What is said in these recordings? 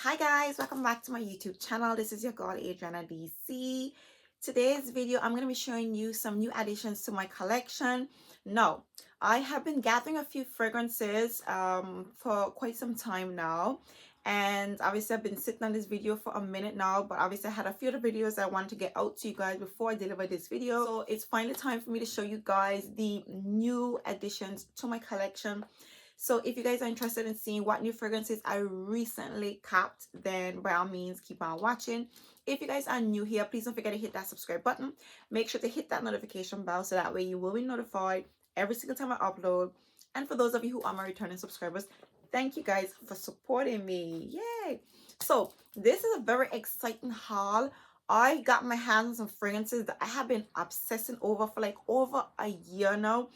Hi guys, welcome back to my YouTube channel. This is your girl Adriana DC. Today's video I'm going to be showing you some new additions to my collection. Now, I have been gathering a few fragrances for quite some time now, and obviously I've been sitting on this video for a minute now, but obviously I had a few other videos I wanted to get out to you guys before I deliver this video. So it's finally time for me to show you guys the new additions to my collection. So if you guys are interested in seeing what new fragrances I recently capped, then by all means keep on watching. If you guys are new here, please don't forget to hit that subscribe button. Make sure to hit that notification bell so that way you will be notified every single time I upload. And for those of you who are my returning subscribers, thank you guys for supporting me. Yay! So this is a very exciting haul. I got my hands on some fragrances that I have been obsessing over for like over a year now.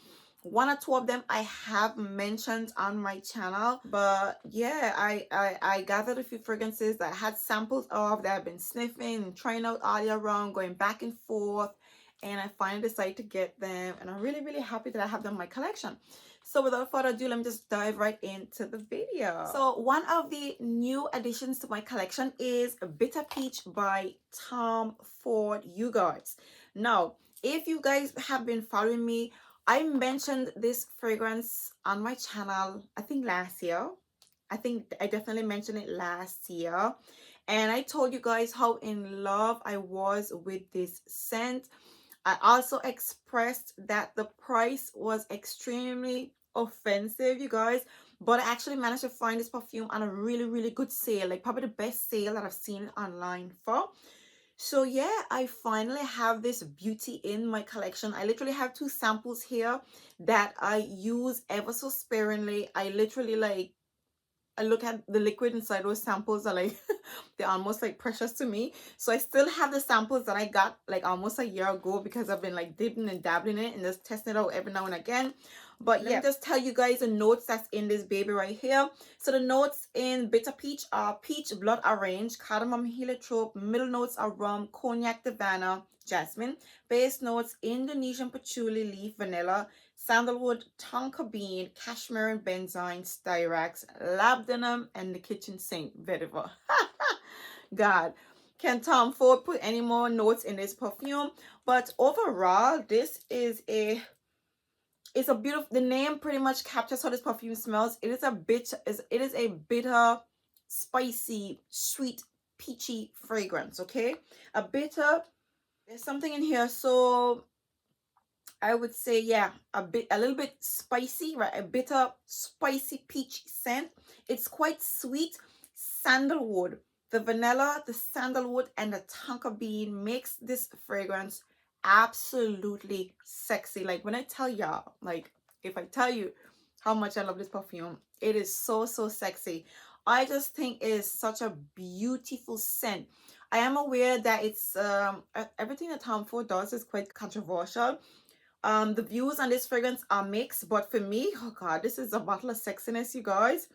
One or two of them I have mentioned on my channel, but yeah, I gathered a few fragrances that I had samples of that I've been sniffing and trying out all year round, going back and forth, and I finally decided to get them, and I'm really happy that I have them in my collection. So without further ado, let me just dive right into the video. So one of the new additions to my collection is Bitter Peach by Tom Ford, you guys. Now, if you guys have been following me, I mentioned this fragrance on my channel, I think last year. I think I definitely mentioned it last year. And I told you guys how in love I was with this scent. I also expressed that the price was extremely offensive, you guys. But I actually managed to find this perfume on a really good sale. Like probably the best sale that I've seen online for. So yeah, I finally have this beauty in my collection. I literally have two samples here that I use ever so sparingly. I literally like, I look at the liquid inside those samples are like they're almost like precious to me. So I still have the samples that I got like almost a year ago because I've been like dipping and dabbling in it and just testing it out every now and again. But yeah, let me just tell you guys the notes that's in this baby right here. So the notes in Bitter Peach are peach, blood orange, cardamom, heliotrope. Middle notes are rum, cognac, Havana, jasmine. Base notes Indonesian patchouli leaf, vanilla, sandalwood, tonka bean, cashmere and benzoin, styrax, labdanum, and the kitchen sink vetiver. God, can Tom Ford put any more notes in this perfume? But overall, this is it's a beautiful, the name pretty much captures how this perfume smells. It is a bitter, spicy, sweet, peachy fragrance. Okay, a bitter, there's something in here, so I would say, yeah, a little bit spicy, right? A bitter, spicy peach scent. It's quite sweet. Sandalwood, the vanilla, the sandalwood, and the tonka bean makes this fragrance absolutely sexy. Like when I tell y'all, like if I tell you how much I love this perfume, it is so sexy. I just think it is such a beautiful scent. I am aware that it's everything that Tom Ford does is quite controversial. The views on this fragrance are mixed, but for me, oh god, this is a bottle of sexiness, you guys.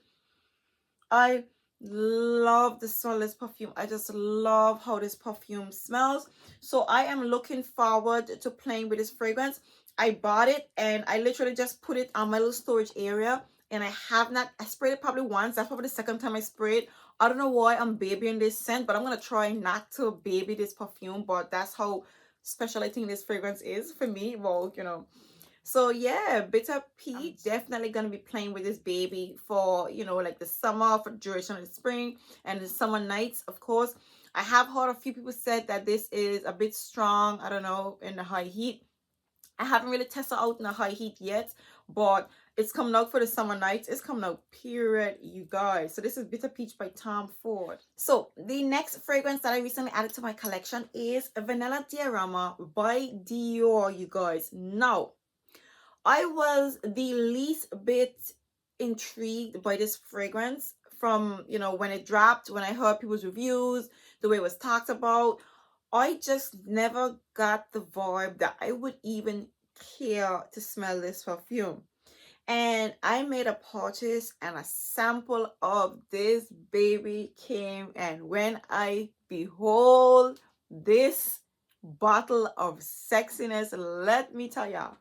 I love the smell of this perfume. I just love how this perfume smells. So I am looking forward to playing with this fragrance. I bought it and I literally just put it on my little storage area, and I sprayed it probably once. That's probably the second time I sprayed. I don't know why I'm babying this scent, but I'm gonna try not to baby this perfume, but that's how special I think this fragrance is for me. Well, you know, so yeah, Bitter Peach, definitely gonna be playing with this baby for, you know, like the summer, for the duration of the spring and the summer nights, of course. I have heard a few people said that this is a bit strong, I don't know, in the high heat. I haven't really tested out in the high heat yet, but it's coming out for the summer nights. It's coming out, period, you guys. So this is Bitter Peach by Tom Ford. So the next fragrance that I recently added to my collection is Vanilla Diorama by Dior, you guys. Now, I was the least bit intrigued by this fragrance from, you know, when it dropped, when I heard people's reviews, the way it was talked about. I just never got the vibe that I would even care to smell this perfume. And I made a purchase and a sample of this baby came, and when I behold this bottle of sexiness, let me tell y'all,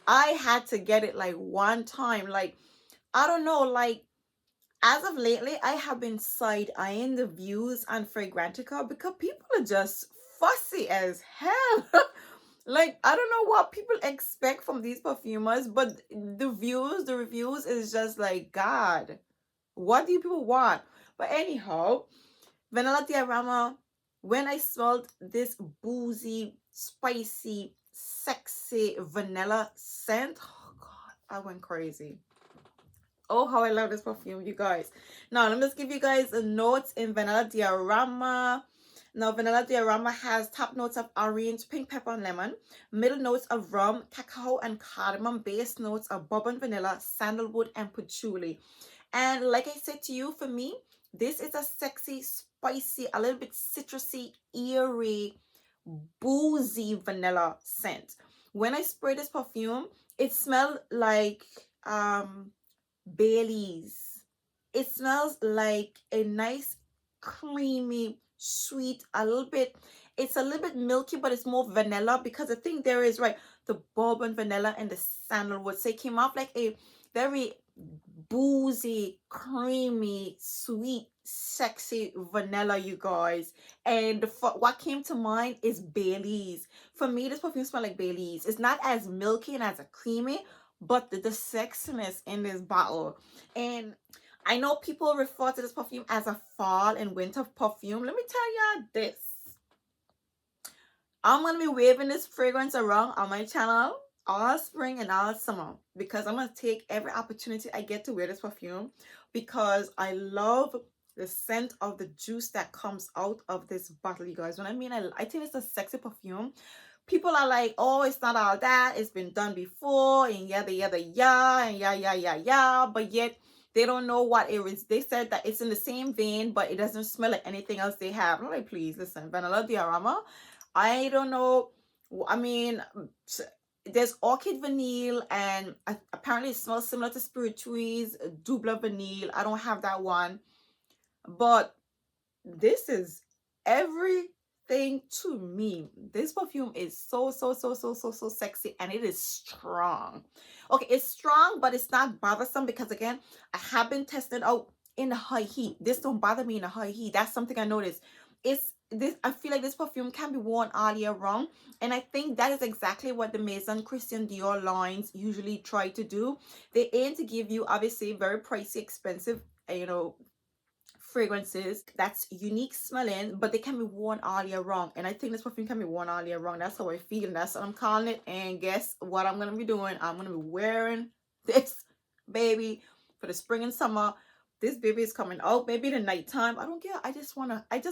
I had to get it like one time. Like, I don't know, like As of lately, I have been side-eyeing the views on Fragrantica because people are just fussy as hell. Like, I don't know what people expect from these perfumers, but the reviews is just like, God, what do you people want? But anyhow, Vanilla Diorama, when I smelled this boozy, spicy, sexy vanilla scent, oh God, I went crazy. Oh, how I love this perfume, you guys. Now, let me just give you guys a notes in Vanilla Diorama. Now, Vanilla Diorama has top notes of orange, pink pepper, and lemon. Middle notes of rum, cacao, and cardamom. Base notes of bourbon, vanilla, sandalwood, and patchouli. And like I said to you, for me, this is a sexy, spicy, a little bit citrusy, eerie, boozy vanilla scent. When I spray this perfume, it smelled like Bailey's. It smells like a nice, creamy, sweet, it's a little bit milky, but it's more vanilla because I think there is, right, the bourbon vanilla and the sandalwood. So it came off like a very boozy, creamy, sweet, sexy vanilla, you guys. And what came to mind is Bailey's. For me, this perfume smells like Bailey's. It's not as milky and as a creamy, but the sexiness in this bottle. And I know people refer to this perfume as a fall and winter perfume. Let me tell y'all this. I'm going to be waving this fragrance around on my channel all spring and all summer because I'm going to take every opportunity I get to wear this perfume because I love the scent of the juice that comes out of this bottle, you guys. When I mean, I think it's a sexy perfume. People are like, oh, it's not all that. It's been done before and yada, yada, yada, and yeah. But yet they don't know what it is. They said that it's in the same vein, but it doesn't smell like anything else they have. I'm like, please, listen, Vanilla Diorama. I don't know. I mean, there's orchid vanille and apparently it smells similar to Spiritueuse double vanille. I don't have that one. But this is everything to me. This perfume is so sexy and it is strong. Okay, it's strong, but it's not bothersome because again, I have been tested out in the high heat. This don't bother me in the high heat. That's something I noticed. It's this, I feel like this perfume can be worn all year round, and I think that is exactly what the Maison Christian Dior lines usually try to do. They aim to give you obviously very pricey, expensive, fragrances that's unique smelling, but they can be worn all year round. And I think this perfume can be worn all year round. That's how I feel, and that's what I'm calling it. And guess what I'm gonna be doing? I'm gonna be wearing this baby for the spring and summer. This baby is coming out maybe the nighttime. I don't care. I just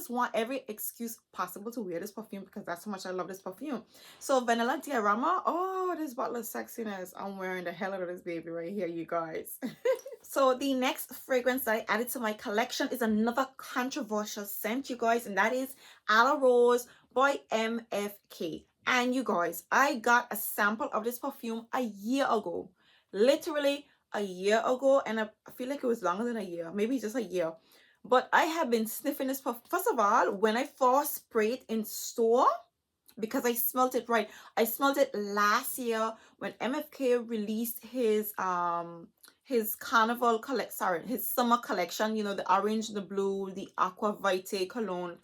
want every excuse possible to wear this perfume because that's how much I love this perfume. So Vanilla Diorama. Oh, this bottle of sexiness. I'm wearing the hell out of this baby right here, you guys. So the next fragrance I added to my collection is another controversial scent, you guys, and that is La Rose by MFK. And you guys, I got a sample of this perfume a year ago. Literally a year ago, and I feel like it was longer than a year, maybe just a year. But I have been sniffing this perfume. First of all, when I first sprayed it in store, because I smelt it right. I smelt it last year when MFK released his carnival his summer collection, the orange, the blue, the aqua vitae cologne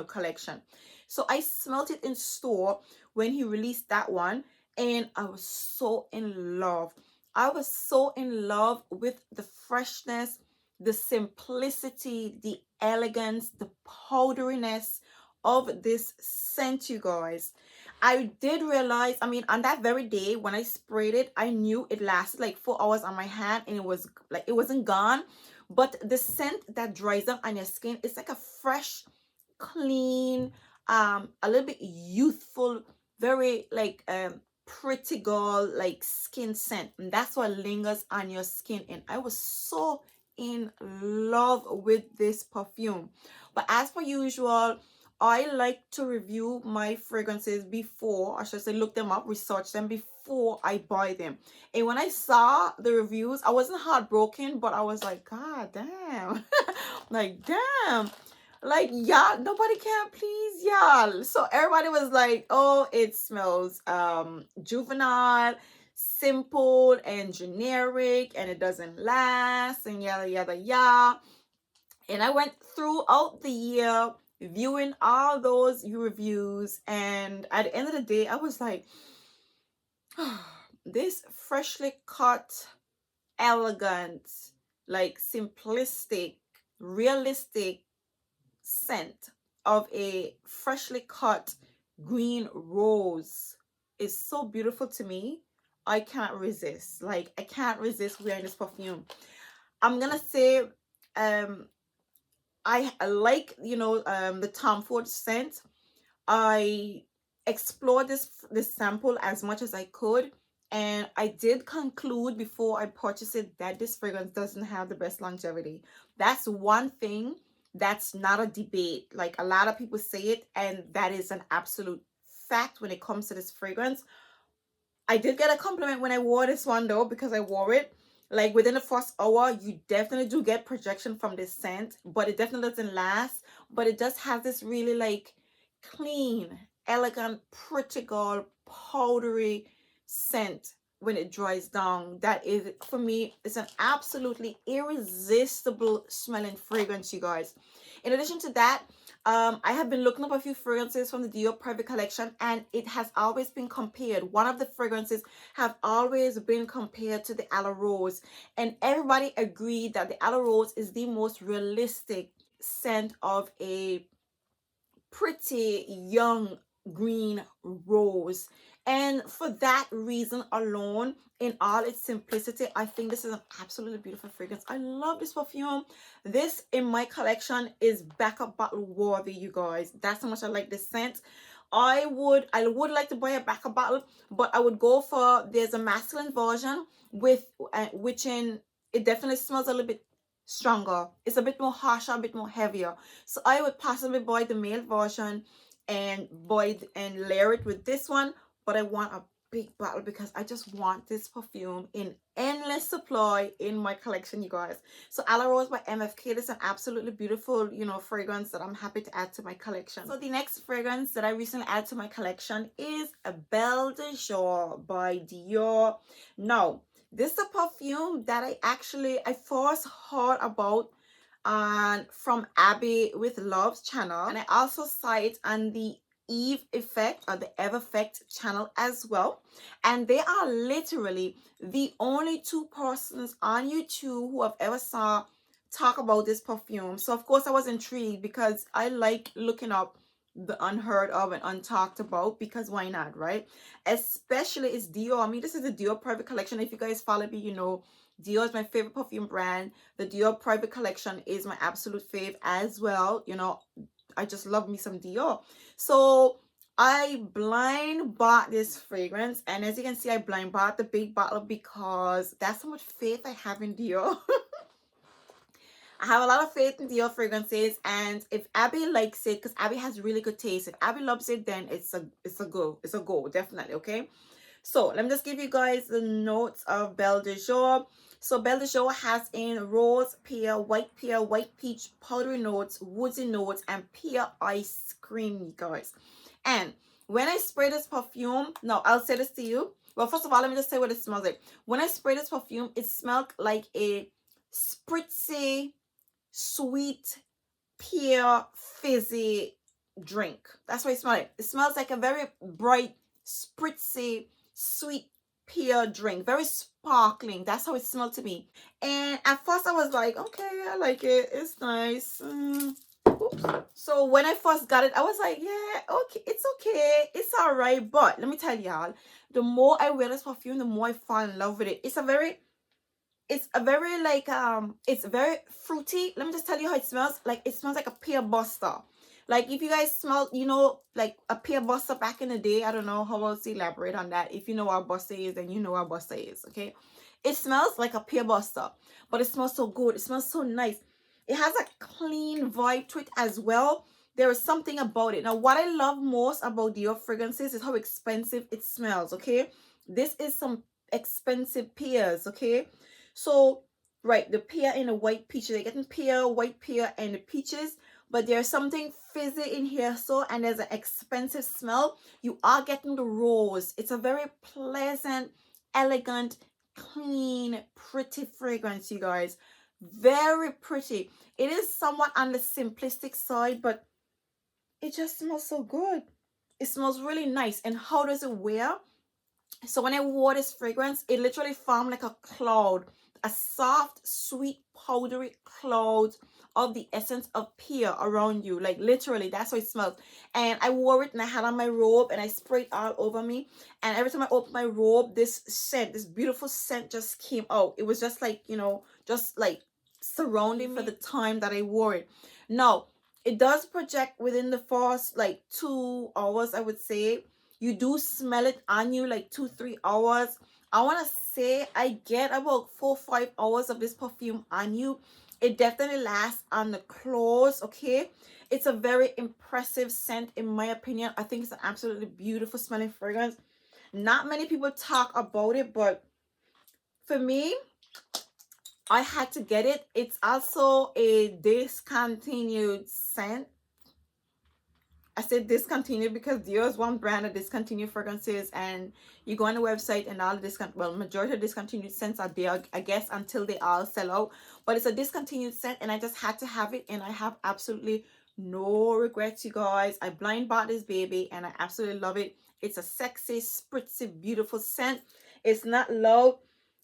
collection. So I smelt it in store when he released that one, and I was so in love. I was so in love with the freshness, the simplicity, the elegance, the powderiness of this scent, you guys. I did realize, I mean, on that very day when I sprayed it, I knew it lasted like 4 hours on my hand and it was like, it wasn't gone. But the scent that dries up on your skin, it's like a fresh, clean, a little bit youthful, very like pretty girl like skin scent, and that's what lingers on your skin. And I was so in love with this perfume. But as per usual, I like to review my fragrances before, I should say look them up, research them before I buy them. And when I saw the reviews, I wasn't heartbroken, but I was like, God damn. Like, damn. Like, y'all, nobody can please y'all. So everybody was like, oh, it smells juvenile, simple and generic and it doesn't last and yada yada yada. And I went throughout the year viewing all those reviews, and at the end of the day I was like, this freshly cut, elegant, like simplistic, realistic scent of a freshly cut green rose is so beautiful to me. I can't resist. Like, I can't resist wearing this perfume. I'm gonna say, I like, the Tom Ford scent. I explored this sample as much as I could, and I did conclude before I purchased it that this fragrance doesn't have the best longevity. That's one thing that's not a debate. Like, a lot of people say it, and that is an absolute fact when it comes to this fragrance. I did get a compliment when I wore this one though, because I wore it. Like, within the first hour, you definitely do get projection from this scent, but it definitely doesn't last. But it does have this really like clean, elegant, pretty girl, powdery scent when it dries down. That is, for me, it's an absolutely irresistible smelling fragrance, you guys. In addition to that, I have been looking up a few fragrances from the Dior Private Collection, and it has always been compared. One of the fragrances have always been compared to the La Rose, and everybody agreed that the La Rose is the most realistic scent of a pretty young green rose. And for that reason alone, in all its simplicity, I think this is an absolutely beautiful fragrance. I love this perfume. This in my collection is backup bottle worthy, you guys. That's how much I like this scent. I would like to buy a backup bottle, but I would go for, there's a masculine version with which in it definitely smells a little bit stronger. It's a bit more harsher, a bit more heavier. So I would possibly buy the male version and layer it with this one. But I want a big bottle because I just want this perfume in endless supply in my collection, you guys. So La Rose by MFK, this is an absolutely beautiful, fragrance that I'm happy to add to my collection. So the next fragrance that I recently added to my collection is a Belle de Jour by Dior. Now, this is a perfume that I first heard about from Abby with Love's channel, and I also saw it on the Eve Effect or the Eve Effect channel as well. And they are literally the only two persons on YouTube who have ever talk about this perfume. So of course I was intrigued because I like looking up the unheard of and untalked about, because why not, right? Especially it's Dior. I mean, this is the Dior Private Collection. If you guys follow me, you know Dior is my favorite perfume brand. The Dior Private Collection is my absolute fave as well. I just love me some Dior. So I blind bought this fragrance, and as you can see, I blind bought the big bottle because that's how much faith I have in Dior. I have a lot of faith in Dior fragrances, and if Abby likes it, because Abby has really good taste, if Abby loves it, then it's a go, definitely. Okay, so let me just give you guys the notes of Belle de Jour. So Belle de Jour has in rose, pear, white peach, powdery notes, woodsy notes, and pear ice cream, you guys. And when I spray this perfume, no, I'll say this to you. Well, first of all, let me just say what it smells like. When I spray this perfume, it smells like a spritzy, sweet, pear, fizzy drink. That's what it smells like. It smells like a very bright, spritzy, sweet pear drink. Very sparkling. That's how it smelled to me. And at first I was like, okay, I like it. It's nice. Oops. So when I first got it, I was like, yeah, okay, it's all right. But let me tell y'all, the more I wear this perfume, the more I fall in love with it. It's a very like it's very fruity. Let me just tell you how it smells. Like, it smells like a pear buster. Like, if you guys smell, like a pear buster back in the day, I don't know how else to elaborate on that. If you know what buster is, then you know what buster is. Okay, it smells like a pear buster, but it smells so good. It smells so nice. It has a clean vibe to it as well. There is something about it. Now, what I love most about Dior fragrances is how expensive it smells. Okay, this is some expensive pears. Okay, so, right, the pear and the white peaches. They're getting pear, white pear, and the peaches. But there's something fizzy in here, and there's an expensive smell. You are getting the rose. It's a very pleasant, elegant, clean, pretty fragrance, you guys. Very pretty. It is somewhat on the simplistic side, but it just smells so good. It smells really nice. And how does it wear? So when I wore this fragrance, it literally formed like a cloud, a soft, sweet, powdery cloud of the essence of pear around you. Like literally, that's how it smells. And I wore it and I had on my robe and I sprayed all over me. And every time I opened my robe, this scent, this beautiful scent just came out. It was just like, you know, just like surrounding me for the time that I wore it. Now, it does project within the first like 2 hours, I would say. You do smell it on you like 2-3 hours. I want to say I get about 4-5 hours of this perfume on you. It definitely lasts on the clothes. Okay, it's a very impressive scent in my opinion. I think it's an absolutely beautiful smelling fragrance. Not many people talk about it, but for me, I had to get it. It's also a discontinued scent. I said discontinued because Dior is one brand of discontinued fragrances, and you go on the website and all the majority of discontinued scents are there, I guess, until they all sell out. But it's a discontinued scent, and I just had to have it, and I have absolutely no regrets, you guys. I blind bought this baby, and I absolutely love it. It's a sexy, spritzy, beautiful scent. It's not loud.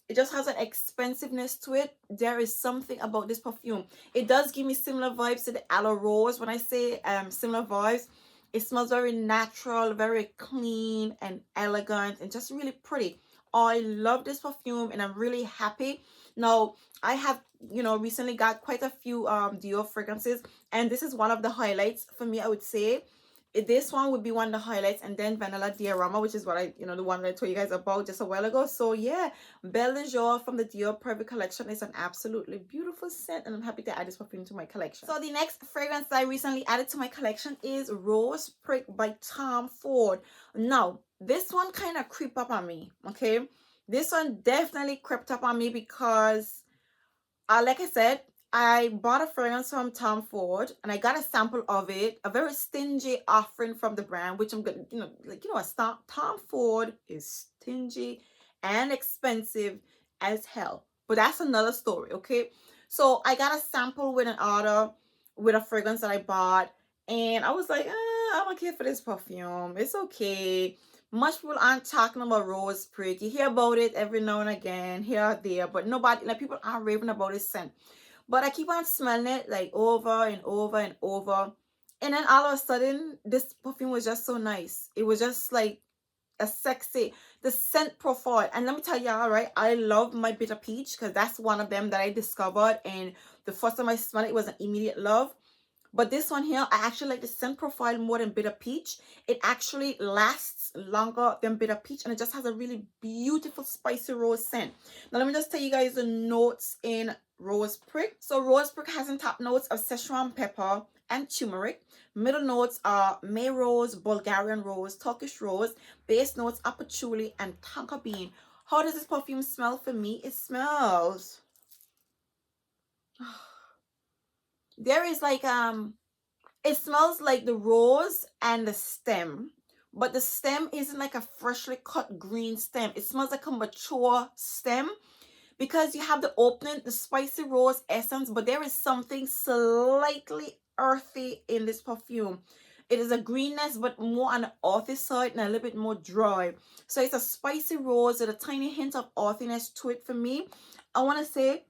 It just has an expensiveness to it. There is something about this perfume. It does give me similar vibes to the La Rose. When I say similar vibes, it smells very natural, very clean and elegant and just really pretty. I love this perfume and I'm really happy. Now, I have, you know, recently got quite a few Dior fragrances, and this is one of the highlights for me, I would say. This one would be one of the highlights, and then Vanilla Diorama, which is what I, you know, the one that I told you guys about just a while ago. So yeah, Belle Jour from the Dior Private Collection is an absolutely beautiful scent, and I'm happy to add this perfume to my collection. So the next fragrance that I recently added to my collection is Rose Prick by Tom Ford. Now, this one kind of creeped up on me, okay? This one definitely crept up on me because, like I said, I bought a fragrance from Tom Ford and I got a sample of it, a very stingy offering from the brand, which I'm gonna, you know, like, you know, Tom Ford is stingy and expensive as hell. But that's another story, okay? So I got a sample with an order with a fragrance that I bought, and I was like, I don't care for this perfume. It's okay. Much people aren't talking about Rose Prick. You hear about it every now and again, here or there, but nobody, like, people aren't raving about this scent. But I keep on smelling it like over and over and over. And then all of a sudden, this perfume was just so nice. It was just like a sexy, the scent profile. And let me tell y'all, right, I love my bitter peach because that's one of them that I discovered. And the first time I smelled it, it was an immediate love. But this one here, I actually like the scent profile more than bitter peach. It actually lasts longer than bitter peach, and it just has a really beautiful spicy rose scent. Now let me just tell you guys the notes in Rose Prick. So Rose Prick has in top notes of Szechuan pepper and turmeric. Middle notes are May rose, Bulgarian rose, Turkish rose. Base notes are patchouli and tonka bean. How does this perfume smell for me? It smells... there is like it smells like the rose and the stem, but the stem isn't like a freshly cut green stem. It smells like a mature stem because you have the opening, the spicy rose essence, but there is something slightly earthy in this perfume. It is a greenness, but more on the earthy side and a little bit more dry. So it's a spicy rose with a tiny hint of earthiness to it for me. I want to say,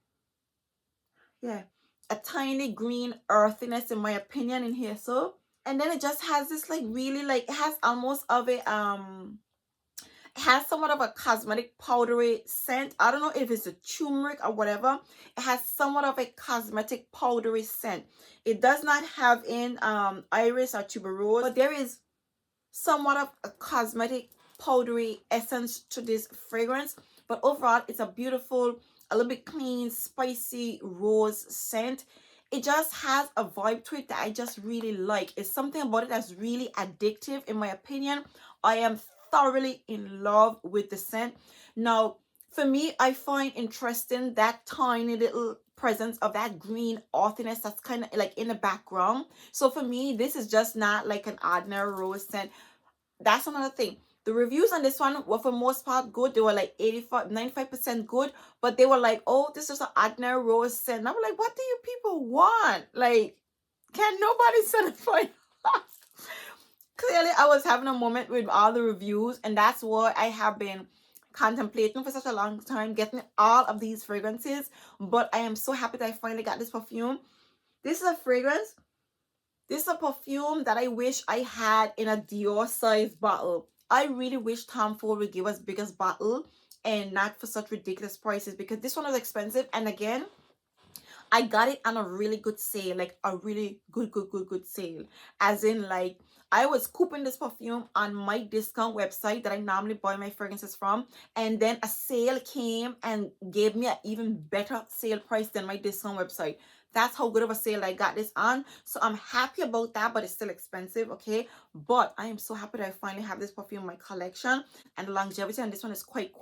yeah, a tiny green earthiness in my opinion in here. So, and then it just has this like really like, it has almost of a it has somewhat of a cosmetic powdery scent. I don't know if it's a turmeric or whatever. It has somewhat of a cosmetic powdery scent. It does not have in iris or tuberose, but there is somewhat of a cosmetic powdery essence to this fragrance. But overall, it's a beautiful, a little bit clean, spicy rose scent. It just has a vibe to it that I just really like. It's something about it that's really addictive in my opinion. I am thoroughly in love with the scent. Now, for me, I find interesting that tiny little presence of that green earthiness that's kind of like in the background. So for me, this is just not like an ordinary rose scent. That's another thing. The reviews on this one were for most part good. They were like 85, 95% good, but they were like, oh, this is an ordinary rose scent. And I'm like, what do you people want? Like, can nobody satisfy? Clearly, I was having a moment with all the reviews, and that's what I have been contemplating for such a long time, getting all of these fragrances. But I am so happy that I finally got this perfume. This is a fragrance. This is a perfume that I wish I had in a Dior size bottle. I really wish Tom Ford would give us biggest bottle and not for such ridiculous prices, because this one was expensive. And again, I got it on a really good sale, like a really good sale. As in, like, I was couping this perfume on my discount website that I normally buy my fragrances from, and then a sale came and gave me an even better sale price than my discount website. That's how good of a sale I got this on. So I'm happy about that, but it's still expensive, okay? But I am so happy that I finally have this perfume in my collection, and the longevity on this one is quite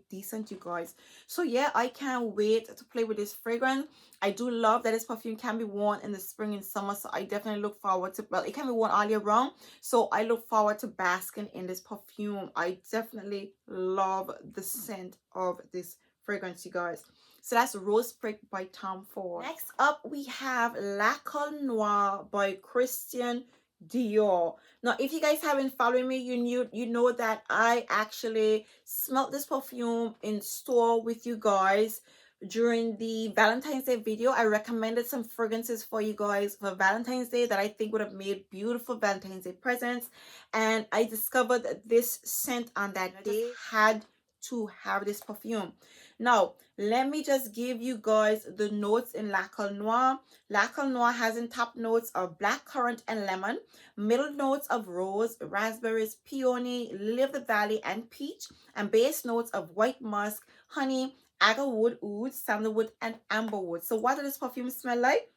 decent, you guys. So yeah, I can't wait to play with this fragrance. I do love that this perfume can be worn in the spring and summer, so I definitely look forward to, well, it can be worn all year round, so I look forward to basking in this perfume. I definitely love the scent of this fragrance, you guys. So that's Rose Prick by Tom Ford. Next up, we have La Noir by Christian Dior. Now, if you guys haven't followed me, you know that I actually smelled this perfume in store with you guys during the Valentine's Day video. I recommended some fragrances for you guys for Valentine's Day that I think would have made beautiful Valentine's Day presents, and I discovered this scent on that day. Had to have this perfume. Now, let me just give you guys the notes in La Noir. La Noir has in top notes of blackcurrant and lemon, middle notes of rose, raspberries, peony, lily of the valley, and peach, and base notes of white musk, honey, agarwood, oud, sandalwood, and amberwood. So what does this perfume smell like?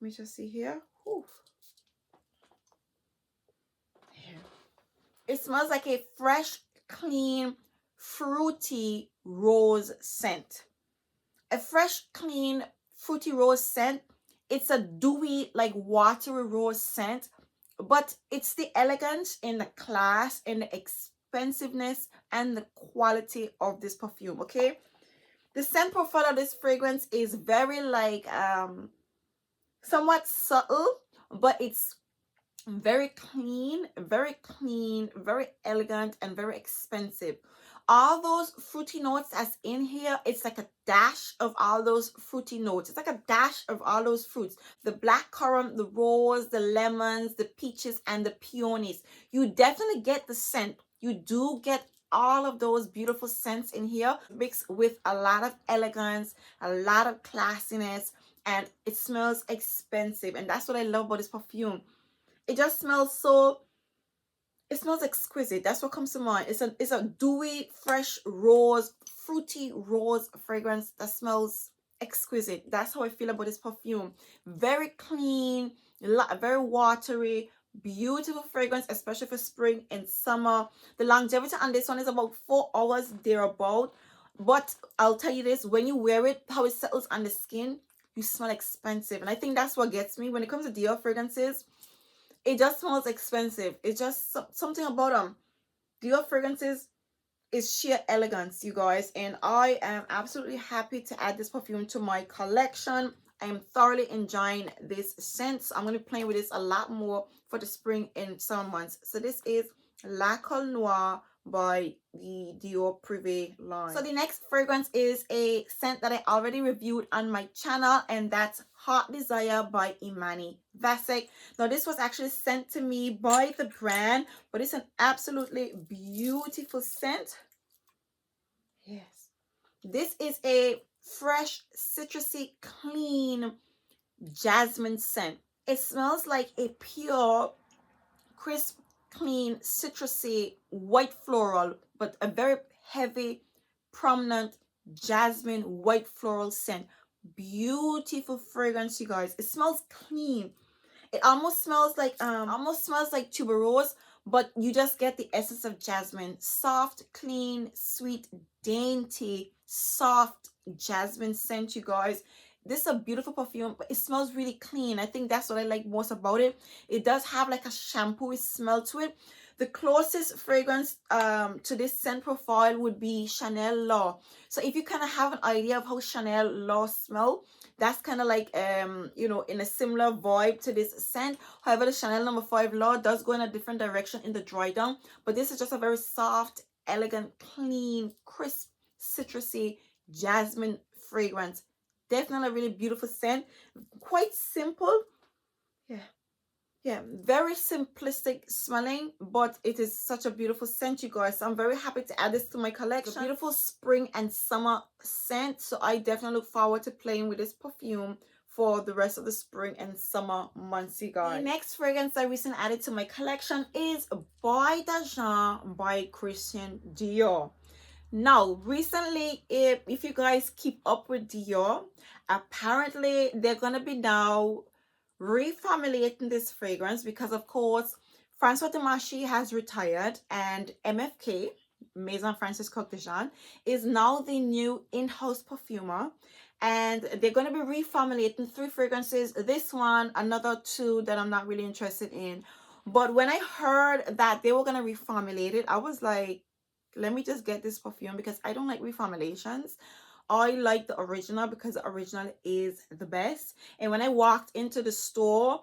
Let me just see here. Ooh. It smells like a fresh, clean, fruity rose scent. A fresh, clean, fruity rose scent. It's a dewy, like watery rose scent, but it's the elegance and the class and the expensiveness and the quality of this perfume, okay? The scent profile of this fragrance is very like somewhat subtle, but it's very clean, very elegant, and very expensive. All those fruity notes that's in here, it's like a dash of all those fruity notes. It's like a dash of all those fruits. The blackcurrant, the rose, the lemons, the peaches, and the peonies. You definitely get the scent. You do get all of those beautiful scents in here, mixed with a lot of elegance, a lot of classiness, and it smells expensive. And that's what I love about this perfume. It just smells so, it smells exquisite. That's what comes to mind. It's a dewy, fresh rose, fruity rose fragrance that smells exquisite. That's how I feel about this perfume. Very clean, very watery, beautiful fragrance, especially for spring and summer. The longevity on this one is about 4 hours thereabout. But I'll tell you this, when you wear it, how it settles on the skin, you smell expensive. And I think that's what gets me when it comes to Dior fragrances. It just smells expensive. It's just something about them. Dior fragrances is sheer elegance, you guys. And I am absolutely happy to add this perfume to my collection. I am thoroughly enjoying this scent. So I'm going to be playing with this a lot more for the spring and summer months. So this is La Noir by the Dior Privé line. So the next fragrance is a scent that I already reviewed on my channel, and that's Heart Desire by Imani Vasek. Now this was actually sent to me by the brand, but it's an absolutely beautiful scent. Yes, this is a fresh, citrusy, clean jasmine scent. It smells like a pure, crisp, clean, citrusy, white floral, but a very heavy, prominent jasmine white floral scent. Beautiful fragrance, you guys. It smells clean. It almost smells like tuberose, but you just get the essence of jasmine. Soft, clean, sweet, dainty, soft jasmine scent, you guys. This is a beautiful perfume, but it smells really clean. I think that's what I like most about it. It does have like a shampoo smell to it. The closest fragrance to this scent profile would be Chanel Law. So if you kind of have an idea of how Chanel Law smell, that's kind of like you know, in a similar vibe to this scent. However, the Chanel number 5 Law does go in a different direction in the dry down, but this is just a very soft, elegant, clean, crisp, citrusy jasmine fragrance. Definitely a really beautiful scent. Quite simple. Yeah. Yeah, very simplistic smelling, but it is such a beautiful scent, you guys. So I'm very happy to add this to my collection. A beautiful spring and summer scent. So I definitely look forward to playing with this perfume for the rest of the spring and summer months, you guys. The next fragrance I recently added to my collection is Boy d'Argent by Christian Dior. Now, recently, if you guys keep up with Dior, apparently they're gonna be now reformulating this fragrance because, of course, Francois Demachy has retired and MFK, Maison Francis Coq de Jean, is now the new in-house perfumer. And they're going to be reformulating 3 fragrances. This one, another 2 that I'm not really interested in. But when I heard that they were going to reformulate it, I was like, let me just get this perfume because I don't like reformulations. I like the original because the original is the best. And when I walked into the store,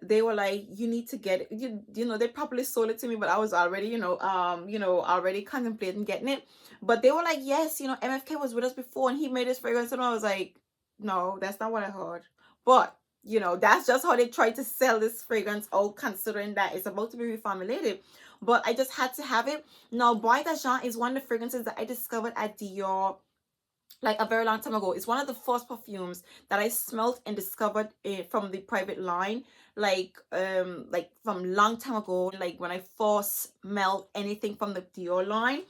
they were like, you need to get it. You know, they probably sold it to me, but I was already, already contemplating getting it. But they were like, yes, MFK was with us before and he made this fragrance. And I was like, no, that's not what I heard. But that's just how they tried to sell this fragrance out, considering that it's about to be reformulated. But I just had to have it. Now, Boy d'Argent is one of the fragrances that I discovered at Dior like a very long time ago. It's one of the first perfumes that I smelled and discovered from the private line, like from long time ago, like when I first smelled anything from the Dior line.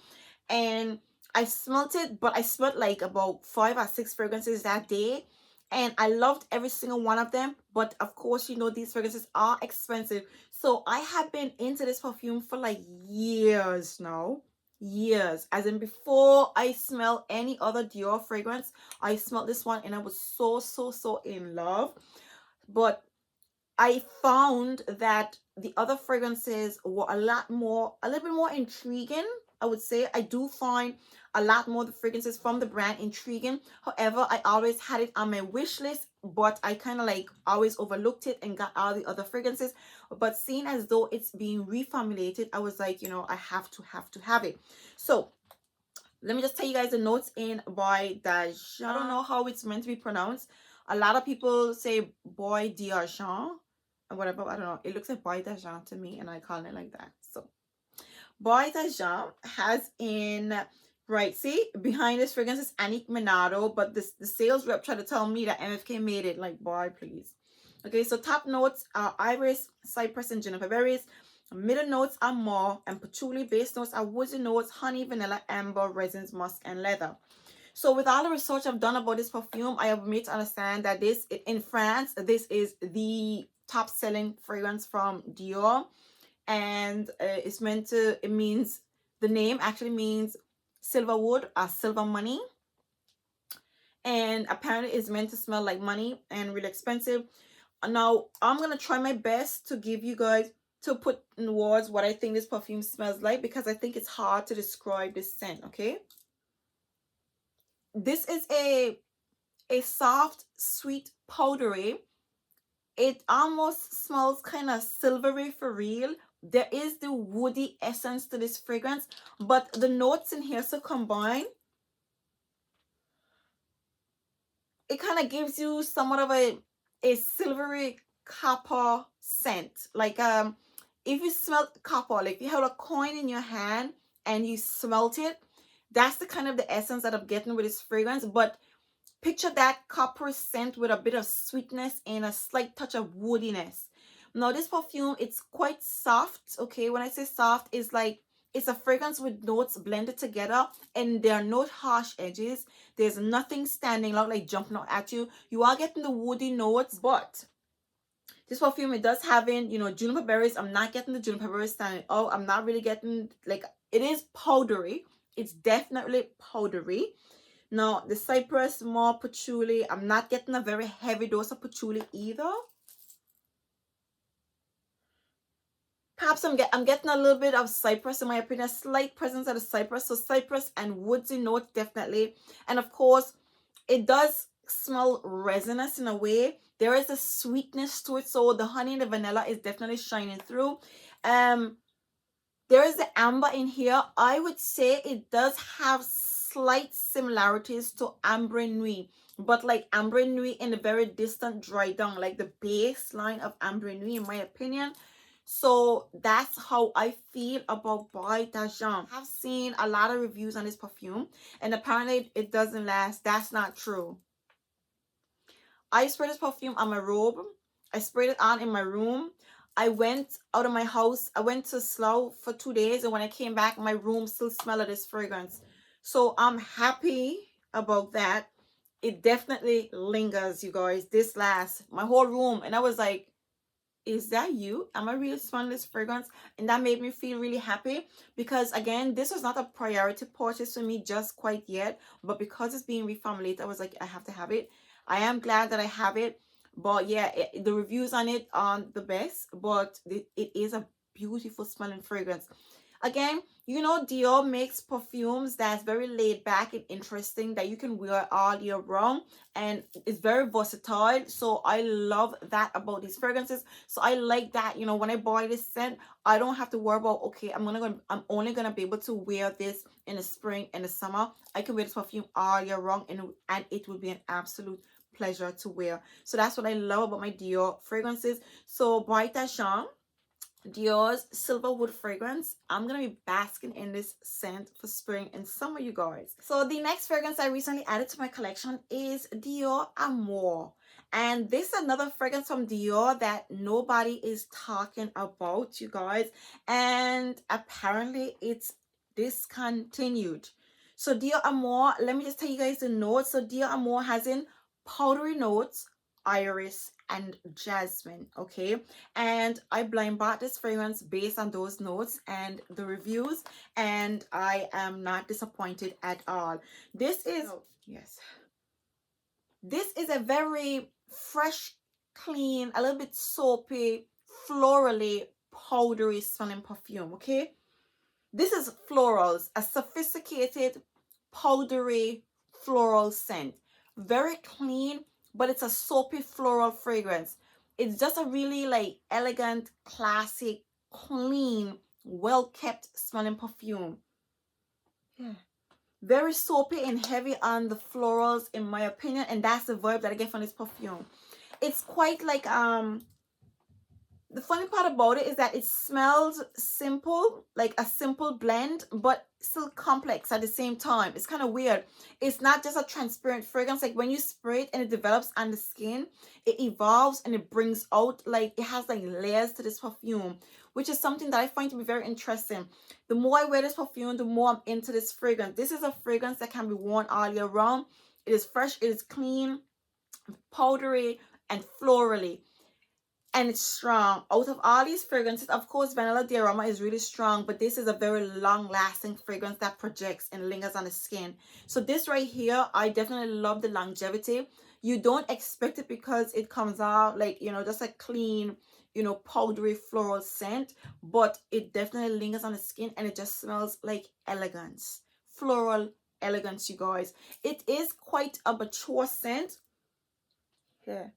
And I smelled it, but I smelled like about 5 or 6 fragrances that day, and I loved every single one of them. But of course, these fragrances are expensive, so I have been into this perfume for like years now. Years, as in before I smell any other Dior fragrance, I smelled this one and I was so in love. But I found that the other fragrances were a little bit more intriguing. I would say I do find a lot more the fragrances from the brand intriguing. However, I always had it on my wish list, but I kind of like always overlooked it and got all the other fragrances. But seeing as though it's being reformulated, I was like, I have to have it. So let me just tell you guys the notes in Boy d'Argent. I don't know how it's meant to be pronounced. A lot of people say Boy d'Argent or whatever. I don't know. It looks like Boy d'Argent to me, and I call it like that. So Boy d'Argent has in, right, see, behind this fragrance is Annick Minato, but the sales rep tried to tell me that MFK made it. Like, boy, please. Okay, so top notes are iris, cypress, and juniper berries. Middle notes are more and patchouli. Base notes are woodsy notes, honey, vanilla, amber, resins, musk, and leather. So with all the research I've done about this perfume, I have made to understand that in France, this is the top selling fragrance from Dior. And the name actually means silver wood or silver money. And apparently it's meant to smell like money and really expensive. Now, I'm going to try my best to give you guys, to put in words what I think this perfume smells like, because I think it's hard to describe this scent, okay? This is a soft, sweet, powdery. It almost smells kind of silvery for real. There is the woody essence to this fragrance, but the notes in here, so combined, it kind of gives you somewhat of a silvery copper scent. Like if you smell copper, like if you have a coin in your hand and you smelt it, that's the kind of the essence that I'm getting with this fragrance. But picture that copper scent with a bit of sweetness and a slight touch of woodiness. Now, this perfume, it's quite soft, okay? When I say soft, it's like it's a fragrance with notes blended together, and there are no harsh edges. There's nothing standing out, like jumping out at you. You are getting the woody notes, but this perfume, it does have in, juniper berries. I'm not getting the juniper berries standing out. I'm not really getting, like, it is powdery. It's definitely powdery. Now, the cypress, more patchouli. I'm not getting a very heavy dose of patchouli either. Perhaps I'm getting a little bit of cypress in my opinion, a slight presence of the cypress. So cypress and woodsy note definitely. And of course, it does smell resinous in a way. There is a sweetness to it. So the honey and the vanilla is definitely shining through. There is the amber in here. I would say it does have slight similarities to ambre nuit, but like ambre nuit in a very distant dry down, like the baseline of ambre nuit in my opinion. So that's how I feel about Boy d'Argent. I've seen a lot of reviews on this perfume and apparently it doesn't last. That's not true. I sprayed this perfume on my robe. I sprayed it on in my room. I went out of my house. I went to Slough for 2 days, and when I came back, my room still smelled of this fragrance. So I'm happy about that. It definitely lingers, you guys. This lasts my whole room, and I was like, is that you? Am I really smelling this fragrance? And that made me feel really happy because again, this was not a priority purchase for me just quite yet, but because it's being reformulated, I was like, I have to have it. I am glad that I have it, but yeah, the reviews on it aren't the best, but it is a beautiful smelling fragrance. Again, you know, Dior makes perfumes that's very laid back and interesting that you can wear all year round, and it's very versatile. So I love that about these fragrances. So I like that, you know, when I buy this scent, I don't have to worry about, okay, I'm only gonna be able to wear this in the spring and the summer. I can wear this perfume all year round, and it will be an absolute pleasure to wear. So that's what I love about my Dior fragrances. So Bright Asham, Dior's Silverwood fragrance. I'm gonna be basking in this scent for spring and summer, you guys. So the next fragrance I recently added to my collection is Dior Amore. And this is another fragrance from Dior that nobody is talking about, you guys. And apparently it's discontinued. So Dior Amore, let me just tell you guys the notes. So Dior Amore has in powdery notes, iris, and jasmine, okay? And I blind bought this fragrance based on those notes and the reviews, and I am not disappointed at all. This is, yes, this is a very fresh, clean, a little bit soapy, florally, powdery smelling perfume, okay? This is florals, a sophisticated, powdery floral scent. Very clean, but it's a soapy floral fragrance. It's just a really like elegant, classic, clean, well-kept smelling perfume. Yeah. Very soapy and heavy on the florals in my opinion, and that's the vibe that I get from this perfume. It's quite like the funny part about it is that it smells simple, like a simple blend, but still complex at the same time. It's kind of weird. It's not just a transparent fragrance. Like when you spray it and it develops on the skin, it evolves and it brings out, like it has like layers to this perfume, which is something that I find to be very interesting. The more I wear this perfume, the more I'm into this fragrance. This is a fragrance that can be worn all year round. It is fresh, it is clean, powdery, and florally, and it's strong. Out of all these fragrances, of course, vanilla Diorama is really strong, but this is a very long-lasting fragrance that projects and lingers on the skin. So this right here, I definitely love the longevity. You don't expect it because it comes out like, you know, just a clean, you know, powdery floral scent, but it definitely lingers on the skin and it just smells like elegance, floral elegance, you guys. It is quite a mature scent. Here,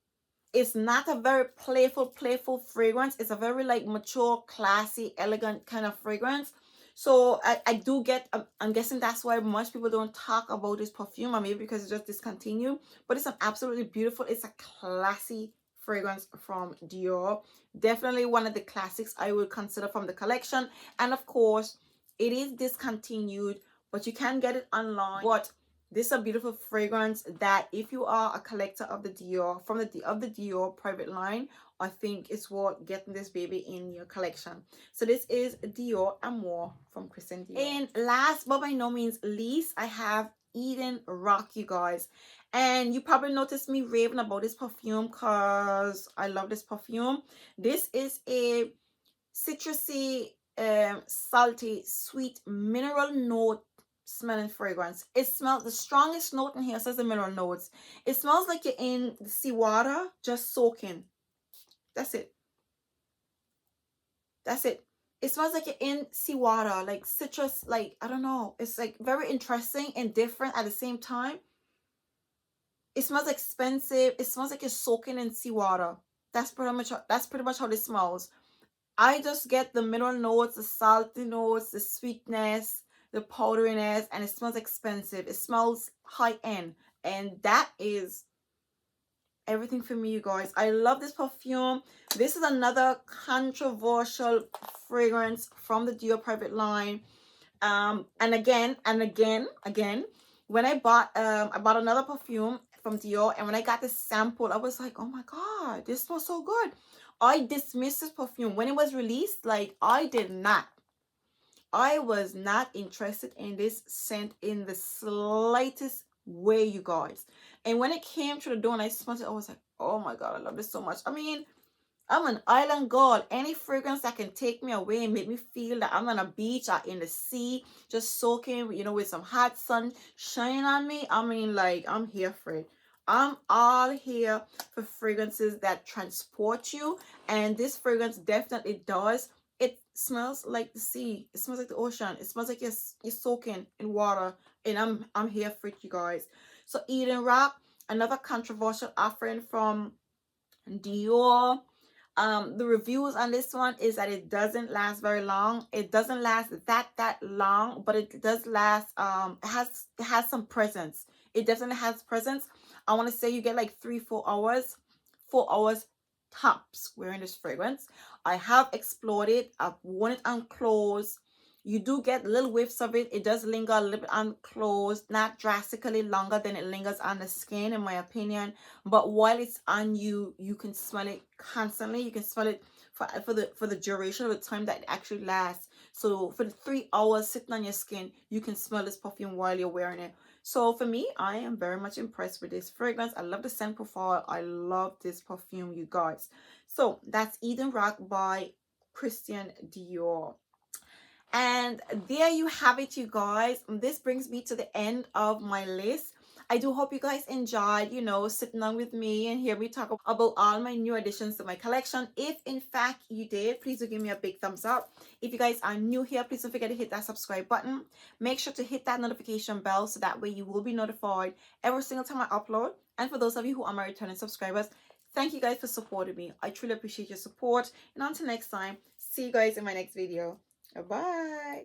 it's not a very playful fragrance. It's a very like mature, classy, elegant kind of fragrance. So I do get, I'm guessing that's why much people don't talk about this perfume, or maybe because it's just discontinued, but it's an absolutely beautiful, it's a classy fragrance from Dior. Definitely one of the classics I would consider from the collection. And of course it is discontinued, but you can get it online. But this is a beautiful fragrance that if you are a collector of the Dior, from the Dior private line, I think it's worth getting this baby in your collection. So this is Dior Amore from Christian Dior. And last but by no means least, I have Eden Rock, you guys. And you probably noticed me raving about this perfume because I love this perfume. This is a citrusy, salty, sweet mineral note smelling fragrance. It smells, the strongest note in here says the mineral notes. It smells like you're in the seawater, just soaking. That's it. That's it. It smells like you're in seawater, like citrus, like, I don't know. It's like very interesting and different at the same time. It smells expensive. It smells like you're soaking in seawater. That's pretty much how this smells. I just get the mineral notes, the salty notes, the sweetness, the powderiness, and it smells expensive. It smells high end. And that is everything for me, you guys. I love this perfume. This is another controversial fragrance from the Dior private line. And again, when I bought another perfume from Dior, and when I got the sample, I was like, oh my god, this smells so good. I dismissed this perfume when it was released. Like, I was not interested in this scent in the slightest way, you guys. And when it came to the door and I smelled it, I was like, oh my god, I love this so much. I mean, I'm an island girl. Any fragrance that can take me away and make me feel that I'm on a beach or in the sea, just soaking, with some hot sun shining on me. I mean, like, I'm here for it. I'm all here for fragrances that transport you. And this fragrance definitely does. It smells like the sea. It smells like the ocean. It smells like you're soaking in water. And I'm here for it, you guys. So Eden Rock, another controversial offering from Dior. The reviews on this one is that it doesn't last very long. It doesn't last that long, but it does last. It has some presence. It definitely has presence. I want to say you get like 3-4 hours, 4 hours tops wearing this fragrance. I have explored it. I've worn it on clothes. You do get little whiffs of it. It does linger a little bit on clothes, not drastically longer than it lingers on the skin, in my opinion. But while it's on you, you can smell it constantly. You can smell it for the duration of the time that it actually lasts. So for the 3 hours sitting on your skin, you can smell this perfume while you're wearing it. So for me, I am very much impressed with this fragrance. I love the scent profile. I love this perfume, you guys. So that's Eden Rock by Christian Dior. And there you have it, you guys. This brings me to the end of my list. I do hope you guys enjoyed, sitting down with me and hear me talk about all my new additions to my collection. If in fact you did, please do give me a big thumbs up. If you guys are new here, please don't forget to hit that subscribe button. Make sure to hit that notification bell so that way you will be notified every single time I upload. And for those of you who are my returning subscribers, thank you guys for supporting me. I truly appreciate your support. And until next time, see you guys in my next video. Bye.